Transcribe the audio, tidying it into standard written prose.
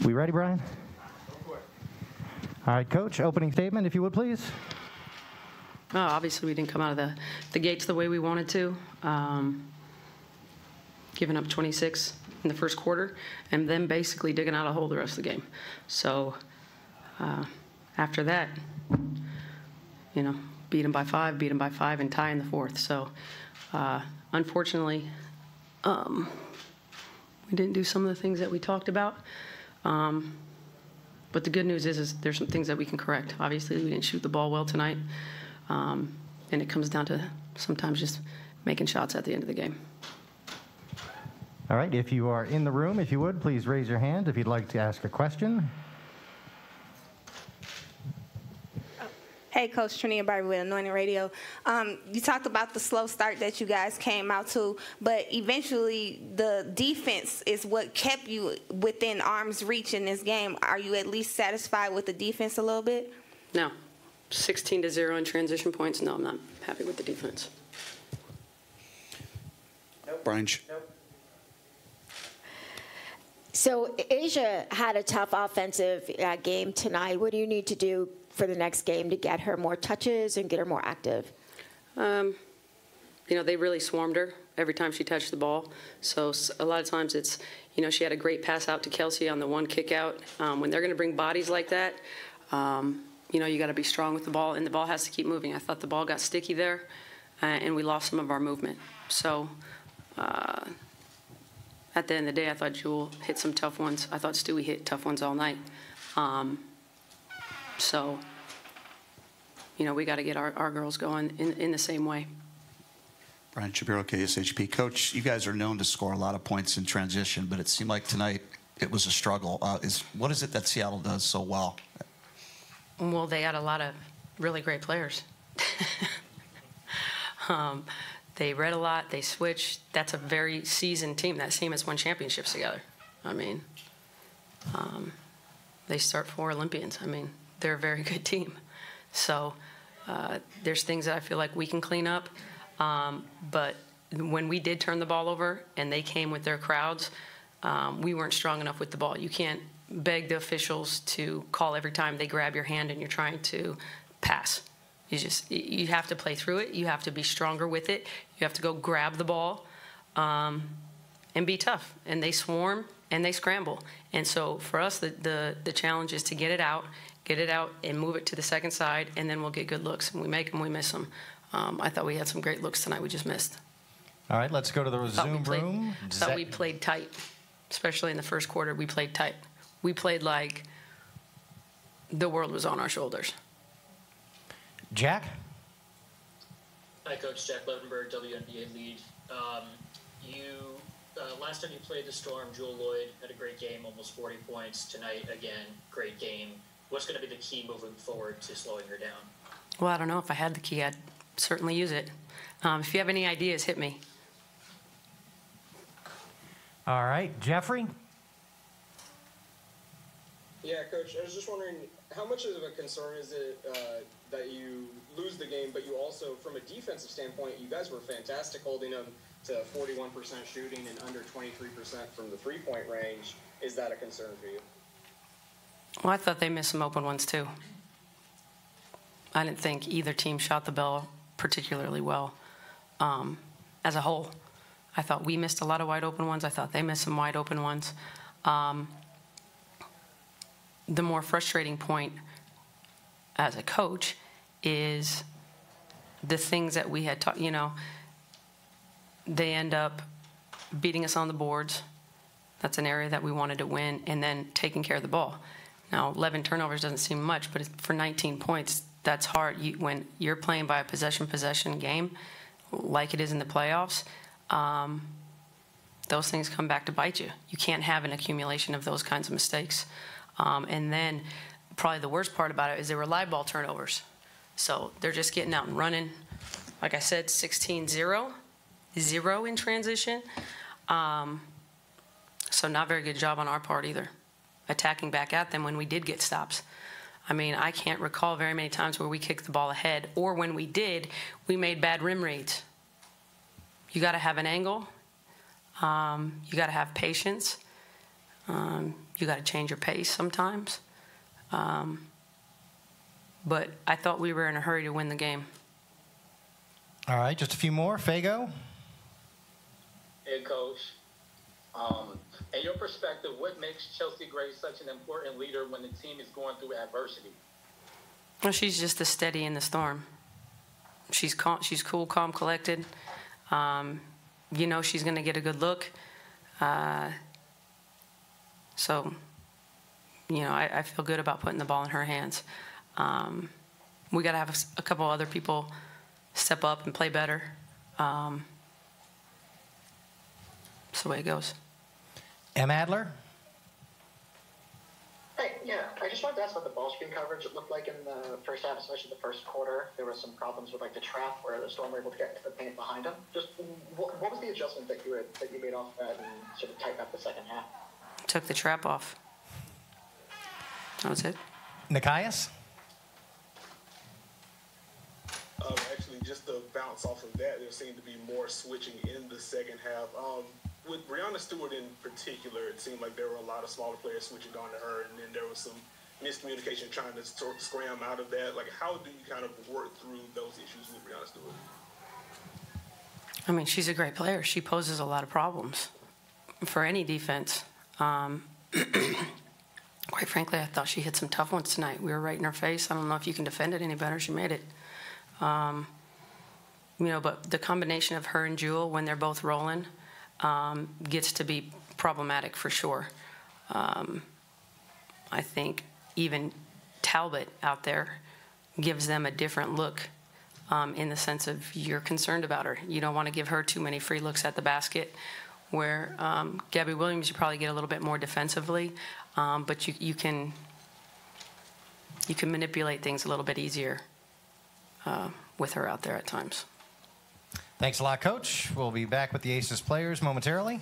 We ready, Brian? All right, Coach, opening statement, if you would, please. Oh, obviously, we didn't come out of the gates the way we wanted to. Giving up 26 in the first quarter, and then basically digging out a hole the rest of the game. So after that, beat them by 5, and tie in the fourth. So unfortunately, we didn't do some of the things that we talked about. But the good news is there's some things that we can correct. Obviously, we didn't shoot the ball well tonight. And it comes down to sometimes just making shots at the end of the game. All right, if you are in the room, if you would, please raise your hand if you'd like to ask a question. Hey, Coach Trinia Barber with Anointing Radio. You talked about the slow start that you guys came out to, but eventually the defense is what kept you within arm's reach in this game. Are you at least satisfied with the defense a little bit? No. 16-0 in transition points. No, I'm not happy with the defense. Nope. Brian. Nope. So Asia had a tough offensive game tonight. What do you need to do for the next game to get her more touches and get her more active? They really swarmed her every time she touched the ball. So a lot of times it's, she had a great pass out to Kelsey on the one kick out. When they're going to bring bodies like that, you got to be strong with the ball, and the ball has to keep moving. I thought the ball got sticky there, and we lost some of our movement. So at the end of the day, I thought Jewel hit some tough ones. I thought Stewie hit tough ones all night. So, we got to get our girls going in the same way. Brian Shapiro, KSHP. Coach, you guys are known to score a lot of points in transition, but it seemed like tonight it was a struggle. What is it that Seattle does so well? Well, they had a lot of really great players. They read a lot. They switched. That's a very seasoned team. That team has won championships together. They start 4 Olympians. They're a very good team. So there's things that I feel like we can clean up. But when we did turn the ball over and they came with their crowds, we weren't strong enough with the ball. You can't beg the officials to call every time they grab your hand and you're trying to pass. You have to play through it. You have to be stronger with it. You have to go grab the ball and be tough. And they swarm and they scramble. And so for us, the challenge is to get it out and move it to the second side, and then we'll get good looks. And we make them, we miss them. I thought we had some great looks tonight. We just missed. All right, let's go to the Zoom room. I thought we played tight, especially in the first quarter. We played tight. We played like the world was on our shoulders. Jack? Hi, Coach. Jack Levenberg, WNBA lead. Last time you played the Storm, Jewel Lloyd had a great game, almost 40 points. Tonight, again, great game. What's going to be the key moving forward to slowing her down? Well, I don't know. If I had the key, I'd certainly use it. If you have any ideas, hit me. All right, Jeffrey? Yeah, Coach, I was just wondering, how much of a concern is it that you lose the game, but you also, from a defensive standpoint, you guys were fantastic holding them to 41% shooting and under 23% from the three-point range. Is that a concern for you? Well, I thought they missed some open ones, too. I didn't think either team shot the ball particularly well as a whole. I thought we missed a lot of wide open ones. I thought they missed some wide open ones. The more frustrating point as a coach is the things that we had taught. They end up beating us on the boards. That's an area that we wanted to win, and then taking care of the ball. Now, 11 turnovers doesn't seem much, but for 19 points, that's hard. When you're playing by a possession game, like it is in the playoffs, those things come back to bite you. You can't have an accumulation of those kinds of mistakes. And then probably the worst part about it is they were live ball turnovers. So they're just getting out and running. Like I said, 16-0, 0 in transition. So not very good job on our part either, attacking back at them when we did get stops. I can't recall very many times where we kicked the ball ahead, or when we did, we made bad rim reads. You got to have an angle. You got to have patience. You got to change your pace sometimes. But I thought we were in a hurry to win the game. All right, just a few more. Fago? Hey, Coach. In your perspective, what makes Chelsea Gray such an important leader when the team is going through adversity? Well, she's just a steady in the storm. She's cool, calm, collected. You know she's going to get a good look. So, you know, I feel good about putting the ball in her hands. We got to have a couple other people step up and play better. That's the way it goes. M. Adler? Hey, yeah, I just wanted to ask about the ball screen coverage. It looked like in the first half, especially the first quarter, there were some problems with like the trap where the Storm were able to get to the paint behind them. Just what was the adjustment that you made off that and sort of tighten up the second half? Took the trap off. That was it. Nikias? Actually, just to bounce off of that, there seemed to be more switching in the second half. With Breonna Stewart in particular, it seemed like there were a lot of smaller players switching on to her, and then there was some miscommunication trying to scram out of that. Like, how do you kind of work through those issues with Breonna Stewart? I mean, she's a great player. She poses a lot of problems for any defense. Quite frankly, I thought she hit some tough ones tonight. We were right in her face. I don't know if you can defend it any better. She made it. You know, but the combination of her and Jewel, when they're both rolling, gets to be problematic for sure. I think even Talbot out there gives them a different look in the sense of you're concerned about her. You don't want to give her too many free looks at the basket, where Gabby Williams, you probably get a little bit more defensively, but you can manipulate things a little bit easier with her out there at times. Thanks a lot, Coach. We'll be back with the Aces players momentarily.